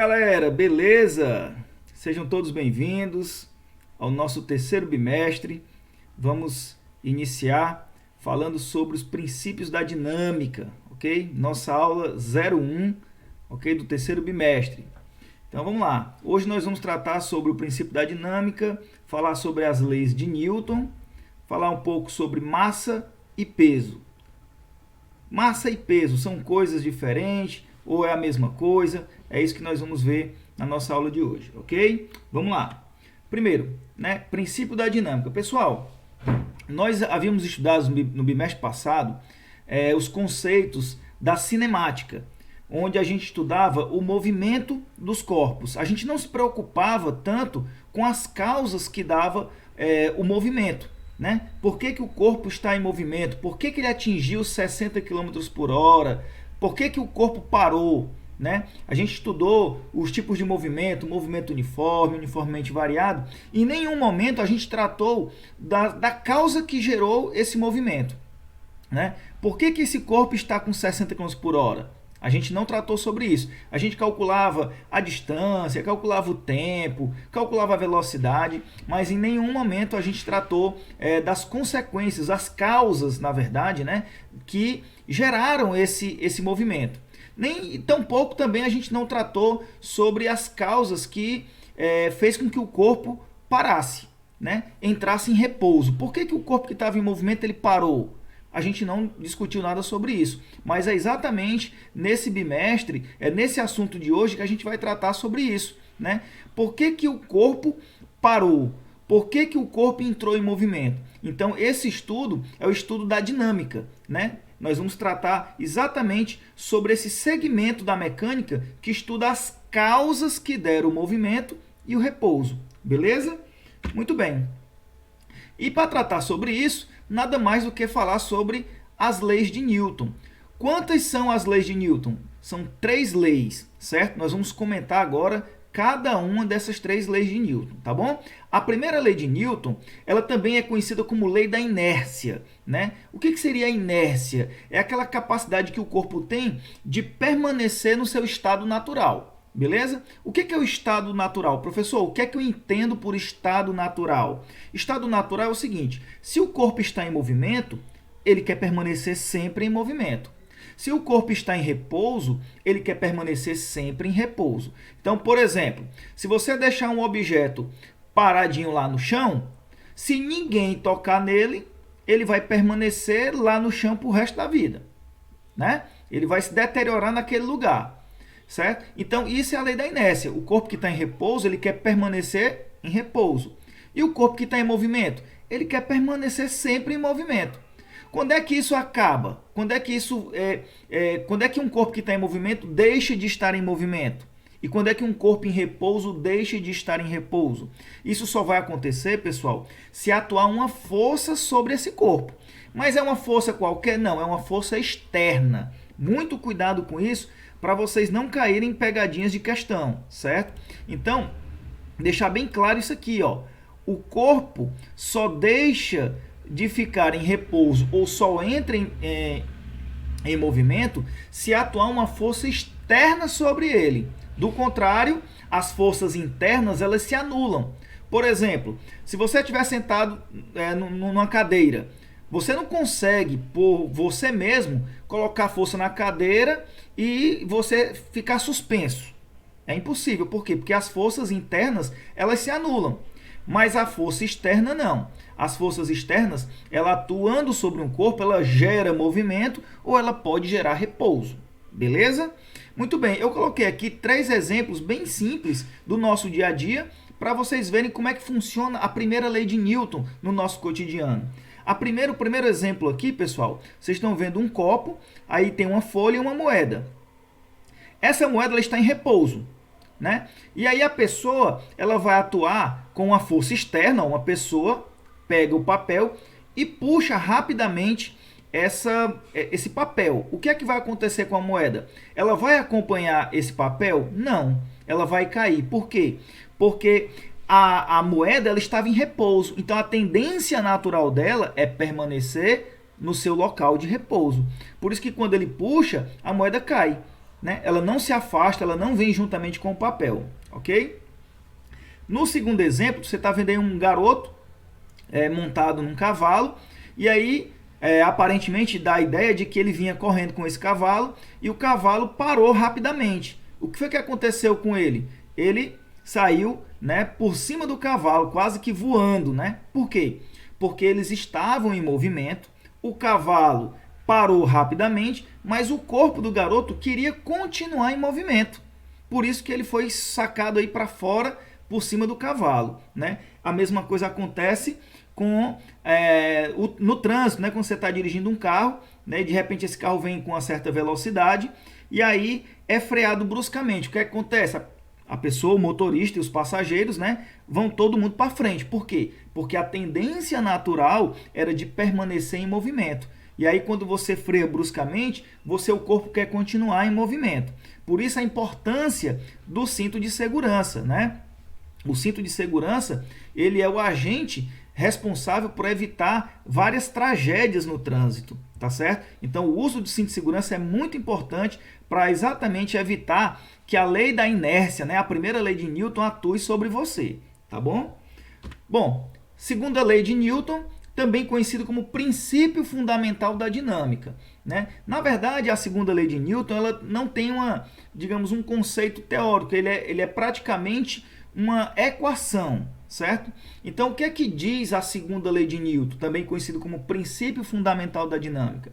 galera, beleza? Sejam todos bem-vindos ao nosso terceiro bimestre. Vamos iniciar falando sobre os princípios da dinâmica, ok? Nossa aula 01, ok? Do terceiro bimestre. Então vamos lá. Hoje nós vamos tratar sobre o princípio da dinâmica, falar sobre as leis de Newton, falar um pouco sobre massa e peso. Massa e peso são coisas diferentes ou é a mesma coisa? É isso que nós vamos ver na nossa aula de hoje, ok? Vamos lá. Primeiro, princípio da dinâmica. Pessoal, nós havíamos estudado no bimestre passado os conceitos da cinemática, onde a gente estudava o movimento dos corpos. A gente não se preocupava tanto com as causas que dava o movimento. Por que o corpo está em movimento? Por que ele atingiu 60 km por hora? Por que o corpo parou? A gente estudou os tipos de movimento uniforme, uniformemente variado, e em nenhum momento a gente tratou da causa que gerou esse movimento. Por que esse corpo está com 60 km por hora? A gente não tratou sobre isso. A gente calculava a distância, calculava o tempo, calculava a velocidade, mas em nenhum momento a gente tratou das consequências, as causas, na verdade, que geraram esse movimento. Nem tampouco também a gente não tratou sobre as causas que fez com que o corpo parasse, entrasse em repouso. Por que o corpo que estava em movimento ele parou? A gente não discutiu nada sobre isso, mas é exatamente nesse bimestre, nesse assunto de hoje que a gente vai tratar sobre isso. Por que o corpo parou? Por que o corpo entrou em movimento? Então, esse estudo é o estudo da dinâmica. Nós vamos tratar exatamente sobre esse segmento da mecânica que estuda as causas que deram o movimento e o repouso. Beleza? Muito bem. E para tratar sobre isso, nada mais do que falar sobre as leis de Newton. Quantas são as leis de Newton? São 3 leis, certo? Nós vamos comentar agora cada uma dessas 3 leis de Newton, tá bom? A primeira lei de Newton, ela também é conhecida como lei da inércia, O que seria a inércia? É aquela capacidade que o corpo tem de permanecer no seu estado natural. Beleza? O que é o estado natural? Professor, o que é que eu entendo por estado natural? Estado natural é o seguinte, se o corpo está em movimento, ele quer permanecer sempre em movimento. Se o corpo está em repouso, ele quer permanecer sempre em repouso. Então, por exemplo, se você deixar um objeto paradinho lá no chão, se ninguém tocar nele, ele vai permanecer lá no chão para o resto da vida. Ele vai se deteriorar naquele lugar. Certo? Então, isso é a lei da inércia. O corpo que está em repouso, ele quer permanecer em repouso. E o corpo que está em movimento, ele quer permanecer sempre em movimento. Quando é que isso acaba? Quando é que um corpo que está em movimento deixa de estar em movimento? E quando é que um corpo em repouso deixa de estar em repouso? Isso só vai acontecer, pessoal, se atuar uma força sobre esse corpo. Mas é uma força qualquer? Não, é uma força externa. Muito cuidado com isso, para vocês não caírem em pegadinhas de questão, certo? Então, deixar bem claro isso aqui, ó. O corpo só deixa de ficar em repouso ou só entra em movimento se atuar uma força externa sobre ele. Do contrário, as forças internas elas se anulam. Por exemplo, se você estiver sentado numa cadeira, você não consegue, por você mesmo, colocar força na cadeira e você ficar suspenso. É impossível. Por quê? Porque as forças internas, elas se anulam. Mas a força externa, não. As forças externas, ela atuando sobre um corpo, ela gera movimento ou ela pode gerar repouso. Beleza? Muito bem. Eu coloquei aqui 3 exemplos bem simples do nosso dia a dia para vocês verem como é que funciona a primeira lei de Newton no nosso cotidiano. O primeiro exemplo aqui, pessoal, vocês estão vendo um copo, aí tem uma folha e uma moeda. Essa moeda ela está em repouso. E aí a pessoa ela vai atuar com uma força externa, uma pessoa pega o papel e puxa rapidamente esse papel. O que é que vai acontecer com a moeda? Ela vai acompanhar esse papel? Não, ela vai cair. Por quê? Porque a moeda ela estava em repouso, então a tendência natural dela é permanecer no seu local de repouso. Por isso que quando ele puxa, a moeda cai. né? Ela não se afasta, ela não vem juntamente com o papel, ok? No segundo exemplo, você está vendo aí um garoto montado num cavalo, e aí aparentemente dá a ideia de que ele vinha correndo com esse cavalo, e o cavalo parou rapidamente. O que foi que aconteceu com ele? Ele saiu, né, por cima do cavalo, quase que voando, né? Por quê? Porque eles estavam em movimento, o cavalo parou rapidamente, mas o corpo do garoto queria continuar em movimento. Por isso que ele foi sacado aí para fora, por cima do cavalo, né? A mesma coisa acontece no trânsito, né? Quando você está dirigindo um carro, né? De repente esse carro vem com uma certa velocidade e aí é freado bruscamente. O que acontece? A pessoa, o motorista e os passageiros, né, vão todo mundo para frente. Por quê? Porque a tendência natural era de permanecer em movimento. E aí, quando você freia bruscamente, o corpo quer continuar em movimento. Por isso a importância do cinto de segurança, né? O cinto de segurança, ele é o agente responsável por evitar várias tragédias no trânsito, tá certo? Então, o uso do cinto de segurança é muito importante para exatamente evitar que a lei da inércia, né, a primeira lei de Newton, atue sobre você, tá bom? Bom, segunda lei de Newton, também conhecido como princípio fundamental da dinâmica, né? Na verdade, a segunda lei de Newton, ela não tem digamos, um conceito teórico, ele é praticamente uma equação, certo? Então, o que é que diz a segunda lei de Newton, também conhecido como princípio fundamental da dinâmica?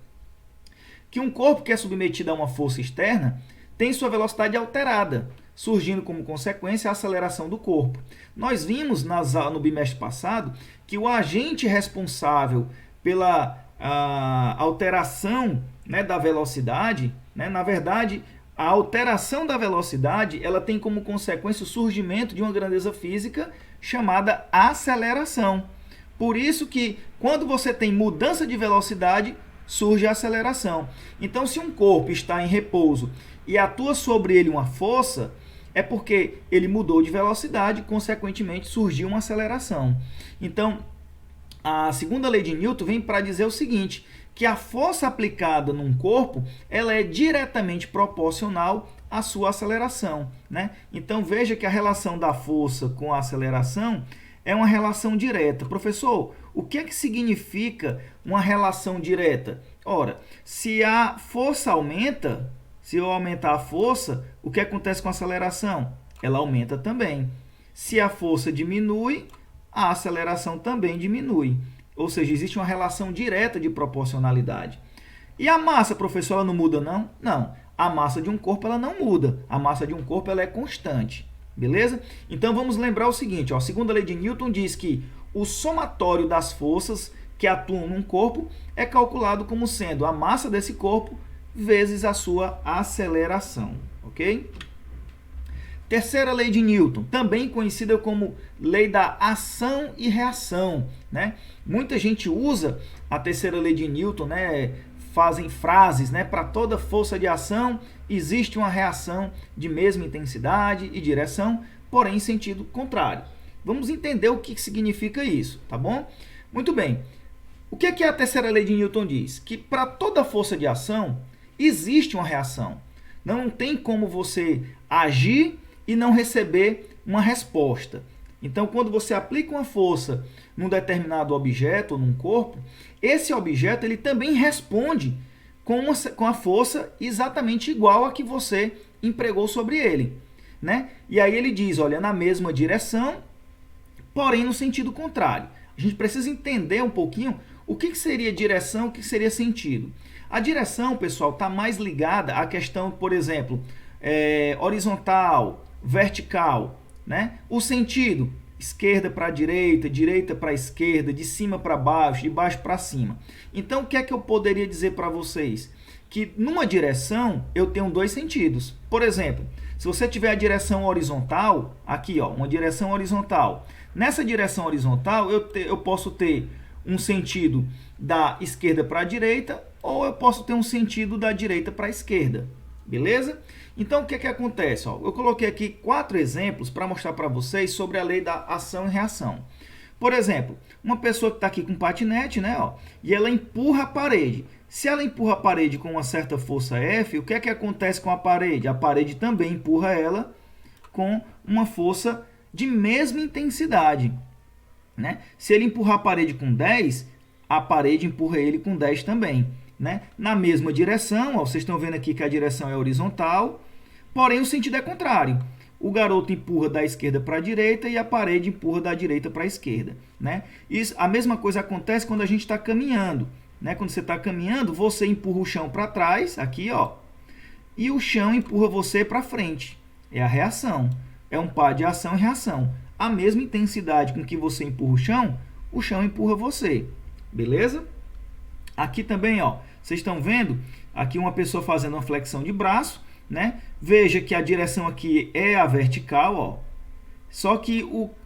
Que um corpo que é submetido a uma força externa tem sua velocidade alterada, surgindo como consequência a aceleração do corpo. Nós vimos no bimestre passado que o agente responsável pela alteração, né, da velocidade, né, na verdade, a alteração da velocidade, ela tem como consequência o surgimento de uma grandeza física chamada aceleração. Por isso que quando você tem mudança de velocidade, surge a aceleração. Então, se um corpo está em repouso e atua sobre ele uma força, é porque ele mudou de velocidade, consequentemente surgiu uma aceleração. Então, a segunda lei de Newton vem para dizer o seguinte, que a força aplicada num corpo, ela é diretamente proporcional à sua aceleração, né? Então, veja que a relação da força com a aceleração é uma relação direta. Professor, o que é que significa uma relação direta? Ora, se a força aumenta, se eu aumentar a força, o que acontece com a aceleração? Ela aumenta também. Se a força diminui, a aceleração também diminui. Ou seja, existe uma relação direta de proporcionalidade. E a massa, professor, ela não muda, não? Não. A massa de um corpo, ela não muda. A massa de um corpo, ela é constante. Beleza? Então, vamos lembrar o seguinte. A segunda lei de Newton diz que o somatório das forças que atuam num corpo é calculado como sendo a massa desse corpo vezes a sua aceleração. Ok? Terceira lei de Newton, também conhecida como lei da ação e reação, né? Muita gente usa a terceira lei de Newton, né? Fazem frases, né? Para toda força de ação existe uma reação de mesma intensidade e direção, porém em sentido contrário. Vamos entender o que significa isso, tá bom? Muito bem. O que é que a terceira lei de Newton diz? Que para toda força de ação existe uma reação. Não tem como você agir e não receber uma resposta. Então, quando você aplica uma força num determinado objeto ou num corpo, esse objeto ele também responde com a força exatamente igual a que você empregou sobre ele, né? E aí ele diz, olha, na mesma direção, porém no sentido contrário. A gente precisa entender um pouquinho o que seria direção, o que seria sentido. A direção, pessoal, está mais ligada à questão, por exemplo, horizontal, vertical, né? O sentido, esquerda para direita, direita para esquerda, de cima para baixo, de baixo para cima. Então, o que é que eu poderia dizer para vocês? Que numa direção eu tenho dois sentidos. Por exemplo, se você tiver a direção horizontal, aqui ó, uma direção horizontal. Nessa direção horizontal eu posso ter um sentido da esquerda para a direita ou eu posso ter um sentido da direita para a esquerda. Beleza? Então, o que é que acontece? Eu coloquei aqui 4 exemplos para mostrar para vocês sobre a lei da ação e reação. Por exemplo, uma pessoa que está aqui com um patinete, né, e ela empurra a parede. Se ela empurra a parede com uma certa força F, o que é que acontece com a parede? A parede também empurra ela com uma força de mesma intensidade, né? Se ele empurrar a parede com 10, a parede empurra ele com 10 também, né? Na mesma direção, ó, vocês estão vendo aqui que a direção é horizontal, porém o sentido é contrário. O garoto empurra da esquerda para a direita e a parede empurra da direita para a esquerda, né? Isso, a mesma coisa acontece quando a gente está caminhando, né? Quando você está caminhando, você empurra o chão para trás, aqui, ó, e o chão empurra você para frente. É a reação. É um par de ação e reação. A mesma intensidade com que você empurra o chão empurra você. Beleza? Aqui também, ó, vocês estão vendo aqui uma pessoa fazendo uma flexão de braço, né? Veja que a direção aqui é a vertical, ó. Só que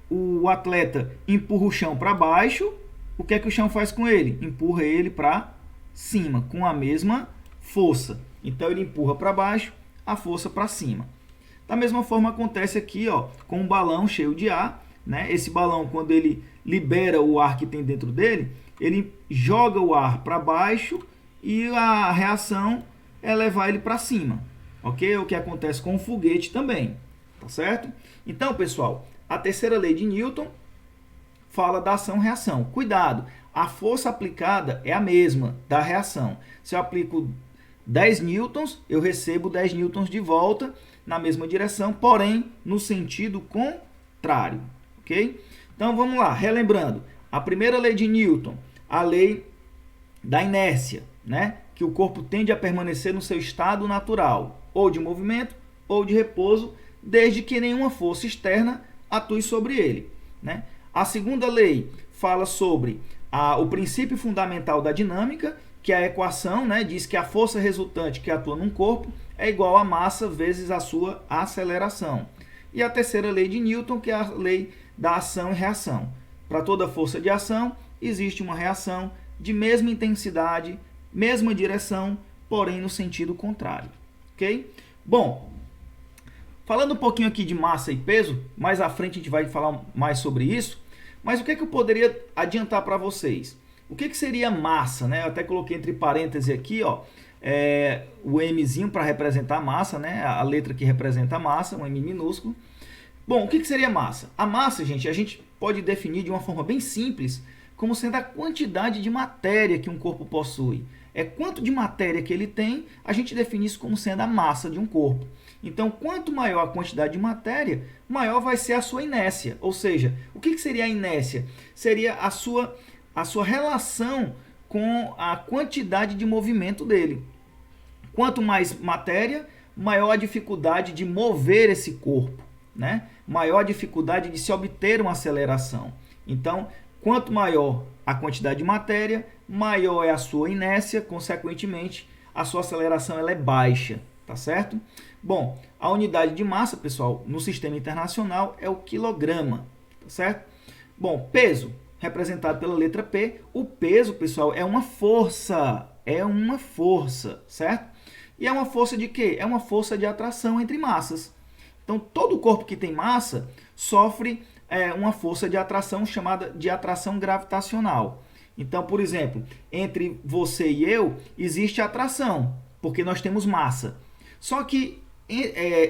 o atleta empurra o chão para baixo. O que é que o chão faz com ele? Empurra ele para cima, com a mesma força. Então, ele empurra para baixo, a força para cima. Da mesma forma, acontece aqui, ó, com um balão cheio de ar, né? Esse balão, quando ele libera o ar que tem dentro dele, ele joga o ar para baixo e a reação é levar ele para cima. Ok? O que acontece com o foguete também. Tá certo? Então, pessoal, a terceira lei de Newton fala da ação-reação. Cuidado, a força aplicada é a mesma da reação. Se eu aplico 10 newtons, eu recebo 10 newtons de volta na mesma direção, porém no sentido contrário. Ok? Então, vamos lá, relembrando. A primeira lei de Newton, a lei da inércia, né? Que o corpo tende a permanecer no seu estado natural, ou de movimento ou de repouso, desde que nenhuma força externa atue sobre ele, né? A segunda lei fala sobre o princípio fundamental da dinâmica, que é a equação, né, diz que a força resultante que atua num corpo é igual a massa vezes a sua aceleração. E a terceira lei de Newton, que é a lei da ação e reação. Para toda força de ação, existe uma reação de mesma intensidade, mesma direção, porém no sentido contrário. Ok? Bom, falando um pouquinho aqui de massa e peso, mais à frente a gente vai falar mais sobre isso, mas o que é que eu poderia adiantar para vocês? O que seria massa, né? Eu até coloquei entre parênteses aqui, ó, o Mzinho para representar a massa, né? A letra que representa a massa, um M minúsculo. Bom, o que seria massa? A massa, gente, a gente pode definir de uma forma bem simples como sendo a quantidade de matéria que um corpo possui. É quanto de matéria que ele tem, a gente define isso como sendo a massa de um corpo. Então, quanto maior a quantidade de matéria, maior vai ser a sua inércia. Ou seja, o que seria a inércia? Seria a sua relação com a quantidade de movimento dele. Quanto mais matéria, maior a dificuldade de mover esse corpo, né? Maior a dificuldade de se obter uma aceleração. Então, quanto maior a quantidade de matéria, maior é a sua inércia, consequentemente, a sua aceleração ela é baixa, tá certo? Bom, a unidade de massa, pessoal, no sistema internacional é o quilograma, tá certo? Bom, peso, representado pela letra P. O peso, pessoal, é uma força, certo? E é uma força de quê? É uma força de atração entre massas. Então, todo corpo que tem massa sofre uma força de atração chamada de atração gravitacional. Então, por exemplo, entre você e eu existe atração, porque nós temos massa. Só que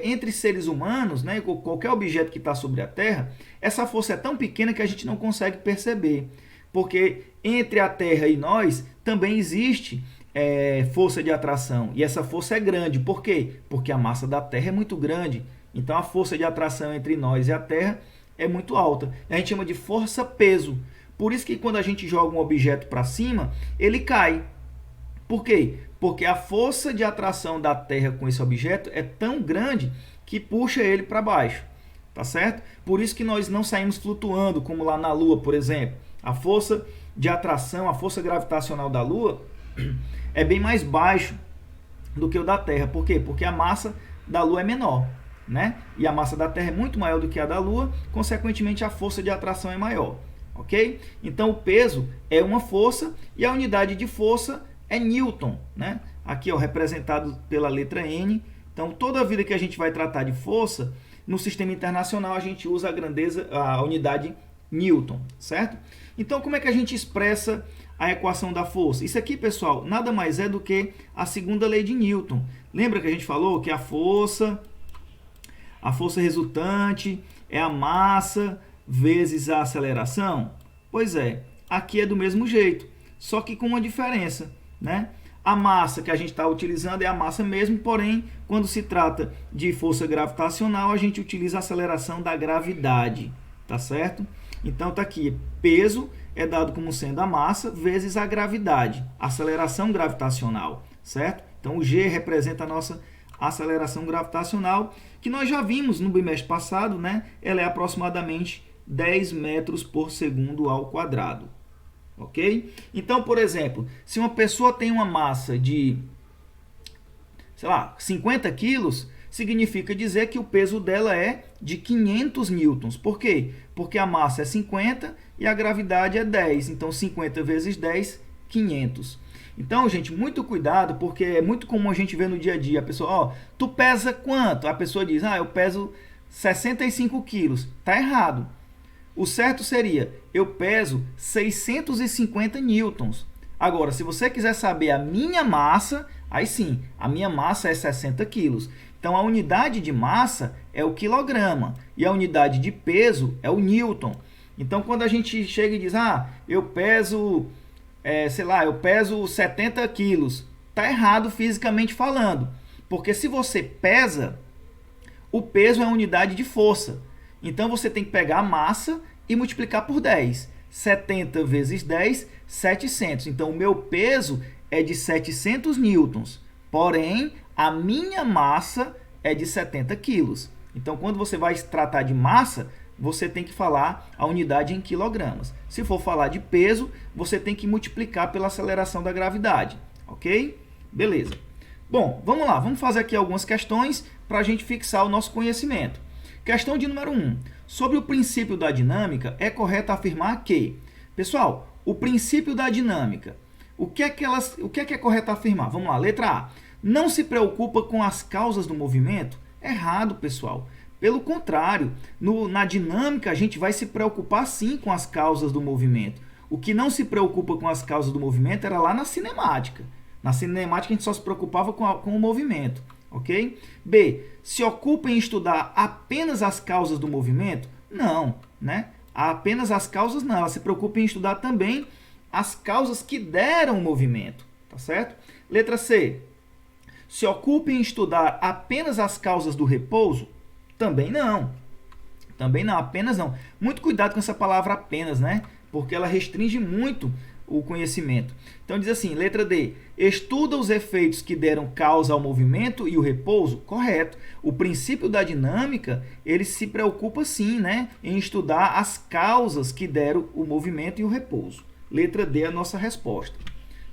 entre seres humanos, né, qualquer objeto que está sobre a Terra, essa força é tão pequena que a gente não consegue perceber. Porque entre a Terra e nós também existe força de atração. E essa força é grande. Por quê? Porque a massa da Terra é muito grande. Então, a força de atração entre nós e a Terra é muito alta. A gente chama de força-peso. Por isso que quando a gente joga um objeto para cima, ele cai. Por quê? Porque a força de atração da Terra com esse objeto é tão grande que puxa ele para baixo. Tá certo? Por isso que nós não saímos flutuando, como lá na Lua, por exemplo. A força de atração, a força gravitacional da Lua é bem mais baixo do que o da Terra. Por quê? Porque a massa da Lua é menor, né? E a massa da Terra é muito maior do que a da Lua, consequentemente a força de atração é maior, ok? Então o peso é uma força e a unidade de força é Newton, né? Aqui, ó, representado pela letra N. Então toda vida que a gente vai tratar de força, no sistema internacional a gente usa a unidade Newton, certo? Então como é que a gente expressa a equação da força? Isso aqui, pessoal, nada mais é do que a segunda lei de Newton. Lembra que a gente falou que a força resultante é a massa vezes a aceleração? Pois é, aqui é do mesmo jeito, só que com uma diferença, né? A massa que a gente está utilizando é a massa mesmo, porém, quando se trata de força gravitacional, a gente utiliza a aceleração da gravidade, tá certo? Então, tá aqui, peso é dado como sendo a massa vezes a gravidade, aceleração gravitacional, certo? Então, o G representa a nossa aceleração gravitacional, que nós já vimos no bimestre passado, né? Ela é aproximadamente 10 metros por segundo ao quadrado. Ok? Então, por exemplo, se uma pessoa tem uma massa de, sei lá, 50 quilos, significa dizer que o peso dela é de 500 newtons. Por quê? Porque a massa é 50 e a gravidade é 10. Então, 50 vezes 10, 500. Então, gente, muito cuidado, porque é muito comum a gente ver no dia a dia. A pessoa, ó, tu pesa quanto? A pessoa diz, eu peso 65 quilos. Tá errado. O certo seria, eu peso 650 newtons. Agora, se você quiser saber a minha massa, aí sim, a minha massa é 60 quilos. Então, a unidade de massa é o quilograma e a unidade de peso é o newton. Então, quando a gente chega e diz, eu peso, eu peso 70 quilos, está errado fisicamente falando. Porque se você pesa, o peso é a unidade de força. Então, você tem que pegar a massa e multiplicar por 10. 70 vezes 10, 700. Então, o meu peso é de 700 newtons. Porém, a minha massa é de 70 quilos. Então, quando você vai tratar de massa, você tem que falar a unidade em quilogramas. Se for falar de peso, você tem que multiplicar pela aceleração da gravidade. Ok? Beleza. Bom, vamos lá. Vamos fazer aqui algumas questões para a gente fixar o nosso conhecimento. Questão de número 1. Sobre o princípio da dinâmica, é correto afirmar que... Pessoal, o princípio da dinâmica, o que é correto afirmar? Vamos lá, letra A. Não se preocupa com as causas do movimento? Errado, pessoal. Pelo contrário, na dinâmica a gente vai se preocupar sim com as causas do movimento. O que não se preocupa com as causas do movimento era lá na cinemática. Na cinemática a gente só se preocupava com o movimento. Ok? B. Se ocupa em estudar apenas as causas do movimento? Não, né? Apenas as causas não. Ela se preocupa em estudar também as causas que deram o movimento. Tá certo? Letra C. Se ocupa em estudar apenas as causas do repouso? Também não. Também não, apenas não. Muito cuidado com essa palavra apenas, né? Porque ela restringe muito o conhecimento. Então diz assim, letra D, estuda os efeitos que deram causa ao movimento e o repouso? Correto. O princípio da dinâmica, ele se preocupa sim, né, em estudar as causas que deram o movimento e o repouso. Letra D é a nossa resposta.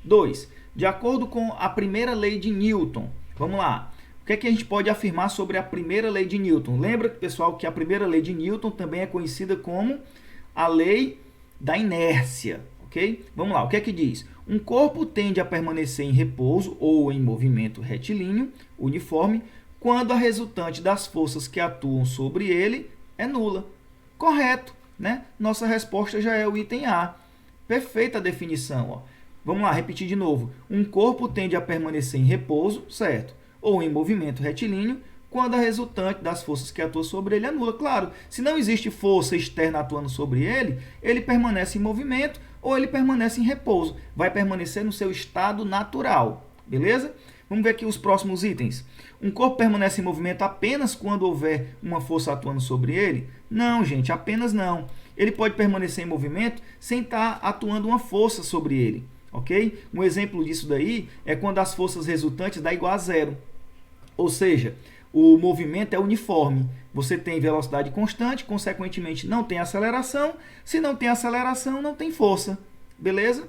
2. De acordo com a primeira lei de Newton, vamos lá. O que é que a gente pode afirmar sobre a primeira lei de Newton? Lembra, pessoal, que a primeira lei de Newton também é conhecida como a lei da inércia. Okay? Vamos lá, o que é que diz? Um corpo tende a permanecer em repouso ou em movimento retilíneo, uniforme, quando a resultante das forças que atuam sobre ele é nula. Correto, né? Nossa resposta já é o item A. Perfeita a definição. Ó. Vamos lá, repetir de novo. Um corpo tende a permanecer em repouso, certo? Ou em movimento retilíneo, quando a resultante das forças que atuam sobre ele é nula. Claro, se não existe força externa atuando sobre ele, ele permanece em movimento ou ele permanece em repouso. Vai permanecer no seu estado natural, beleza? Vamos ver aqui os próximos itens. Um corpo permanece em movimento apenas quando houver uma força atuando sobre ele? Não, gente, apenas não. Ele pode permanecer em movimento sem estar atuando uma força sobre ele, ok? Um exemplo disso daí é quando as forças resultantes dão igual a zero. Ou seja, o movimento é uniforme. Você tem velocidade constante, consequentemente não tem aceleração. Se não tem aceleração, não tem força. Beleza?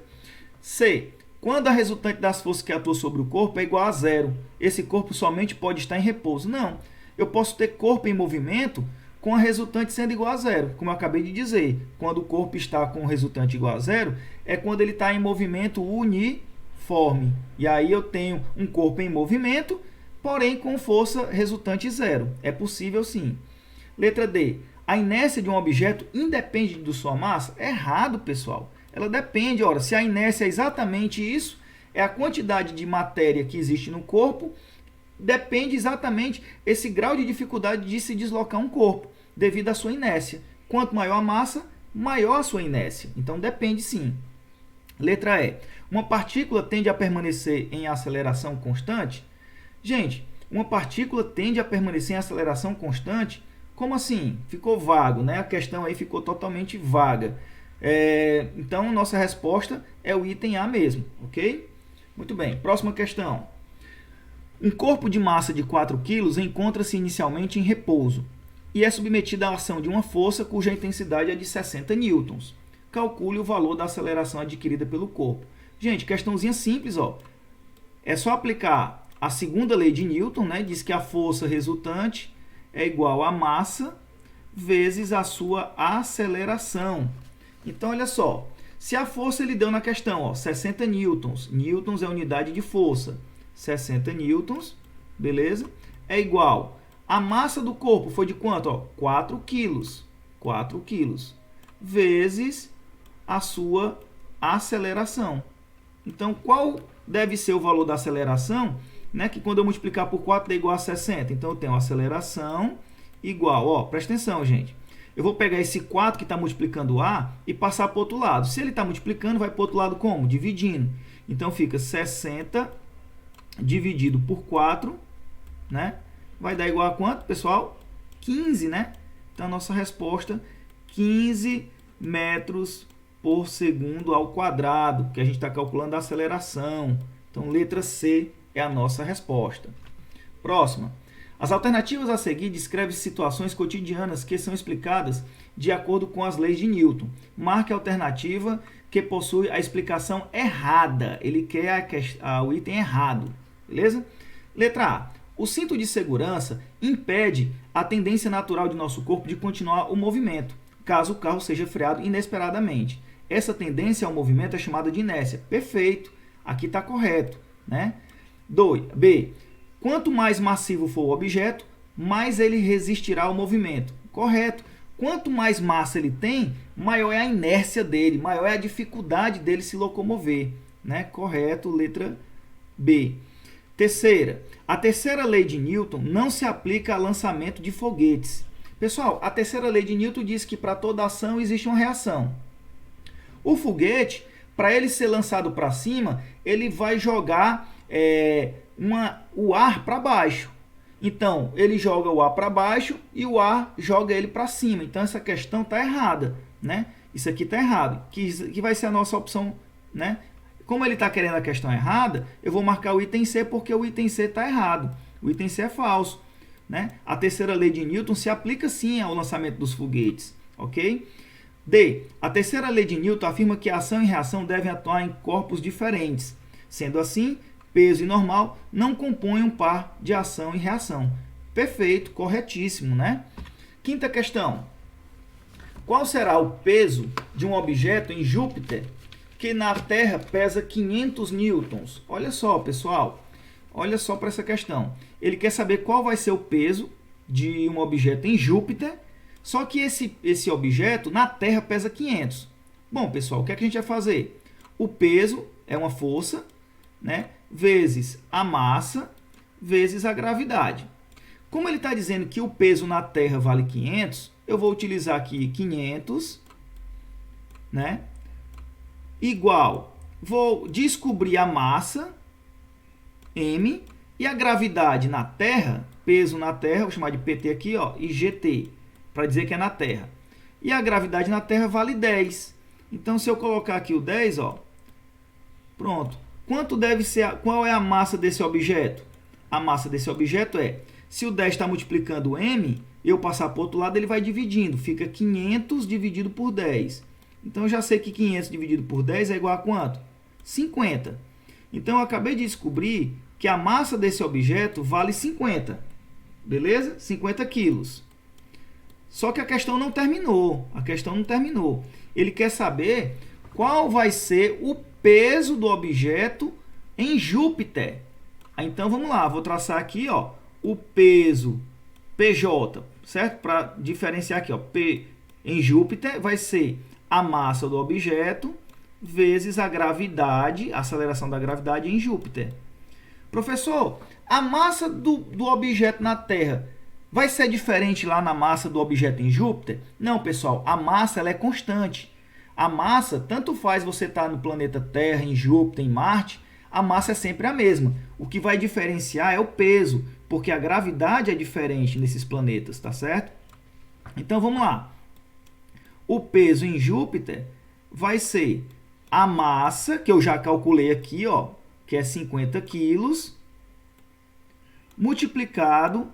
C. Quando a resultante das forças que atuam sobre o corpo é igual a zero, esse corpo somente pode estar em repouso. Não. Eu posso ter corpo em movimento com a resultante sendo igual a zero. Como eu acabei de dizer, quando o corpo está com o resultante igual a zero, é quando ele está em movimento uniforme. E aí eu tenho um corpo em movimento, porém com força resultante zero. É possível sim. Letra D. A inércia de um objeto independe de sua massa? Errado, pessoal. Ela depende, ora, se a inércia é exatamente isso, é a quantidade de matéria que existe no corpo, depende exatamente esse grau de dificuldade de se deslocar um corpo, devido à sua inércia. Quanto maior a massa, maior a sua inércia. Então depende sim. Letra E. Uma partícula tende a permanecer em aceleração constante? Gente, uma partícula tende a permanecer em aceleração constante? Como assim? Ficou vago, né? A questão aí ficou totalmente vaga. Então, nossa resposta é o item A mesmo, ok? Muito bem, próxima questão. Um corpo de massa de 4 kg encontra-se inicialmente em repouso e é submetido à ação de uma força cuja intensidade é de 60 newtons. Calcule o valor da aceleração adquirida pelo corpo. Gente, questãozinha simples, ó. É só aplicar a segunda lei de Newton, né? Diz que a força resultante é igual a massa vezes a sua aceleração. Então, olha só. Se a força ele deu na questão, ó, 60 newtons. Newtons é a unidade de força. 60 newtons, beleza? É igual. A massa do corpo foi de quanto? Ó, 4 quilos. 4 quilos. Vezes a sua aceleração. Então, qual deve ser o valor da aceleração? Né? Que quando eu multiplicar por 4 dá igual a 60. Então, eu tenho a aceleração igual. Ó, presta atenção, gente. Eu vou pegar esse 4 que está multiplicando A e passar para o outro lado. Se ele está multiplicando, vai para o outro lado como? Dividindo. Então, fica 60 dividido por 4, né? Vai dar igual a quanto, pessoal? 15, né? Então, a nossa resposta, 15 metros por segundo ao quadrado, que a gente está calculando a aceleração. Então, letra C é a nossa resposta. Próxima. As alternativas a seguir descrevem situações cotidianas que são explicadas de acordo com as leis de Newton. Marque a alternativa que possui a explicação errada. Ele quer o item errado. Beleza? Letra A. O cinto de segurança impede a tendência natural de nosso corpo de continuar o movimento, caso o carro seja freado inesperadamente. Essa tendência ao movimento é chamada de inércia. Perfeito. Aqui está correto, né? B. Quanto mais massivo for o objeto, mais ele resistirá ao movimento. Correto. Quanto mais massa ele tem, maior é a inércia dele, maior é a dificuldade dele se locomover, né? Correto, letra B. Terceira. A terceira lei de Newton não se aplica a lançamento de foguetes. Pessoal, a terceira lei de Newton diz que para toda ação existe uma reação. O foguete, para ele ser lançado para cima, ele vai jogar o ar para baixo. Então, ele joga o ar para baixo e o ar joga ele para cima. Então, essa questão está errada, né? Isso aqui está errado, que vai ser a nossa opção, né? Como ele está querendo a questão errada, eu vou marcar o item C porque o item C está errado. O item C é falso, né? A terceira lei de Newton se aplica sim ao lançamento dos foguetes, ok? D. A terceira lei de Newton afirma que a ação e reação devem atuar em corpos diferentes. Sendo assim, peso e normal não compõem um par de ação e reação. Perfeito, corretíssimo, né? Quinta questão. Qual será o peso de um objeto em Júpiter que na Terra pesa 500 newtons? Olha só, pessoal. Olha só para essa questão. Ele quer saber qual vai ser o peso de um objeto em Júpiter, só que esse objeto na Terra pesa 500. Bom, pessoal, o que é que a gente vai fazer? O peso é uma força, né, vezes a massa, vezes a gravidade. Como ele está dizendo que o peso na Terra vale 500, eu vou utilizar aqui 500, né, igual, vou descobrir a massa, m, e a gravidade na Terra, peso na Terra, vou chamar de PT aqui, ó, e GT, para dizer que é na Terra. E a gravidade na Terra vale 10. Então, se eu colocar aqui o 10, ó, pronto. Quanto deve ser, qual é a massa desse objeto? A massa desse objeto é, se o 10 está multiplicando m, eu passar para o outro lado, ele vai dividindo. Fica 500 dividido por 10. Então, eu já sei que 500 dividido por 10 é igual a quanto? 50. Então, eu acabei de descobrir que a massa desse objeto vale 50. Beleza? 50 quilos. Só que a questão não terminou. A questão não terminou. Ele quer saber qual vai ser o peso do objeto em Júpiter. Então, vamos lá. Vou traçar aqui, ó, o peso PJ, certo? Para diferenciar aqui, ó, P em Júpiter vai ser a massa do objeto vezes a gravidade, a aceleração da gravidade em Júpiter. Professor, a massa do objeto na Terra vai ser diferente lá na massa do objeto em Júpiter? Não, pessoal, a massa ela é constante. A massa, tanto faz você estar no planeta Terra, em Júpiter, em Marte, a massa é sempre a mesma. O que vai diferenciar é o peso, porque a gravidade é diferente nesses planetas, tá certo? Então vamos lá. O peso em Júpiter vai ser a massa, que eu já calculei aqui, ó, que é 50 quilos, multiplicado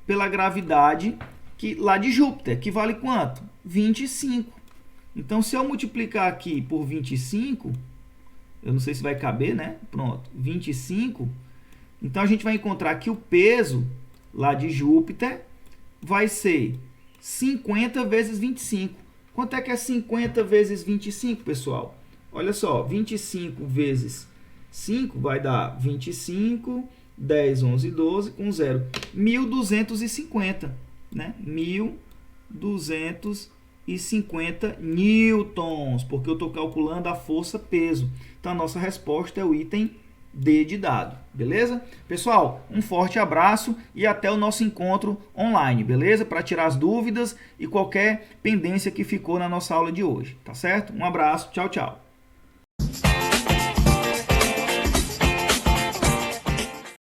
pela gravidade lá de Júpiter, que vale quanto? 25. Então, se eu multiplicar aqui por 25, eu não sei se vai caber, né? Pronto, 25. Então, a gente vai encontrar que o peso lá de Júpiter vai ser 50 vezes 25. Quanto é que é 50 vezes 25, pessoal? Olha só, 25 vezes 5 vai dar 25, 10, 11, 12, com 0. 1.250, né? 1.250 newtons, porque eu estou calculando a força-peso. Então, a nossa resposta é o item D de dado, beleza? Pessoal, um forte abraço e até o nosso encontro online, beleza? Para tirar as dúvidas e qualquer pendência que ficou na nossa aula de hoje, tá certo? Um abraço, tchau, tchau.